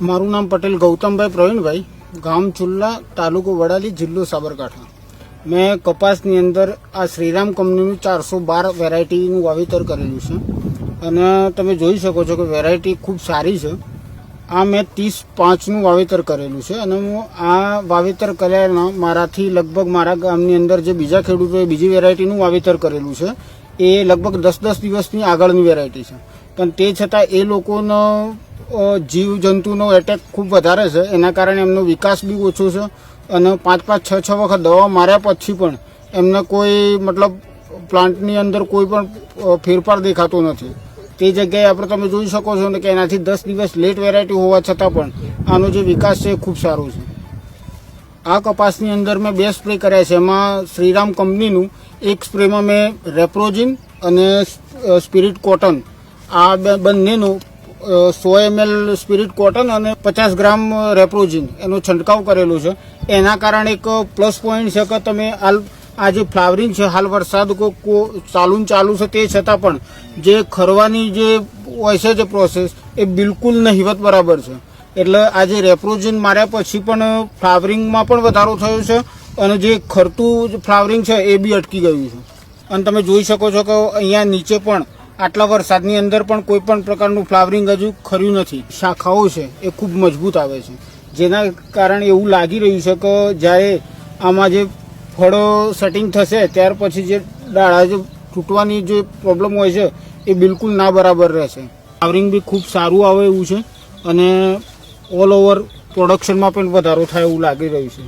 મારું નામ પટેલ ગૌતમભાઈ પ્રવીણભાઈ, ગામ ચુલ્લા, તાલુકો વડાલી, જિલ્લો સાબરકાંઠા. મેં કપાસની અંદર આ શ્રીરામ કંપનીનું 412 વેરાયટીનું વાવેતર કરેલું છે અને તમે જોઈ શકો છો કે વેરાયટી ખૂબ સારી છે. આ મેં 30/5નું વાવેતર કરેલું છે અને હું આ વાવેતર કર્યાના મારાથી લગભગ મારા ગામની અંદર જે બીજા ખેડૂતોએ બીજી વેરાયટીનું વાવેતર કરેલું છે એ લગભગ 10 દિવસની આગળની વેરાયટી છે, પણ તે છતાં એ લોકોનો જીવજંતુનો એટેક ખૂબ વધારે છે. એના કારણે એમનો વિકાસ બી ઓછો છે અને 5-5, 6-6 વખત દવા માર્યા પછી પણ એમને કોઈ મતલબ પ્લાન્ટની અંદર કોઈ પણ ફેરફાર દેખાતો નથી. તે જગ્યાએ આપણે તમે જોઈ શકો છો ને કે એનાથી 10 દિવસ લેટ વેરાયટી હોવા છતાં પણ આનો જે વિકાસ છે એ ખૂબ સારો છે. આ કપાસની અંદર મેં 2 સ્પ્રે કર્યા છે. એમાં શ્રીરામ કંપનીનું એક સ્પ્રેમાં મેં રેપ્રોઝિન અને સ્પિરિટ કોટન આ બંનેનું 100 ml સ્પિરિટ કોટન અને 50 ગ્રામ રેપ્રોઝિન એનો છંટકાવ કરેલો છે. એના કારણે એક પ્લસ પોઈન્ટ છે કે તમે આ જે ફ્લાવરિંગ છે, હાલ વરસાદ ચાલુ છે તે છતાં પણ જે ખરવાની જે હોય છે જે પ્રોસેસ એ બિલકુલ નહિવત બરાબર છે. એટલે આ જે રેપ્રોઝિન માર્યા પછી પણ ફ્લાવરિંગમાં પણ વધારો થયો છે અને જે ખરતું ફ્લાવરિંગ છે એ બી અટકી ગયું છે. અને તમે જોઈ શકો છો કે અહીંયા નીચે પણ આટલા વરસાદની અંદર પણ કોઈ પણ પ્રકારનું ફ્લાવરિંગ હજુ ખર્યું નથી. શાખાઓ છે એ ખૂબ મજબૂત આવે છે, જેના કારણે એવું લાગી રહ્યું છે કે જ્યારે આમાં જે ફળો સેટિંગ થશે ત્યાર પછી જે ડાળા જે તૂટવાની જે પ્રોબ્લેમ હોય છે એ બિલકુલ ના બરાબર રહેશે. ફ્લાવરિંગ બી ખૂબ સારું આવે એવું છે અને ઓલ ઓવર પ્રોડક્શનમાં પણ વધારો થાય એવું લાગી રહ્યું છે.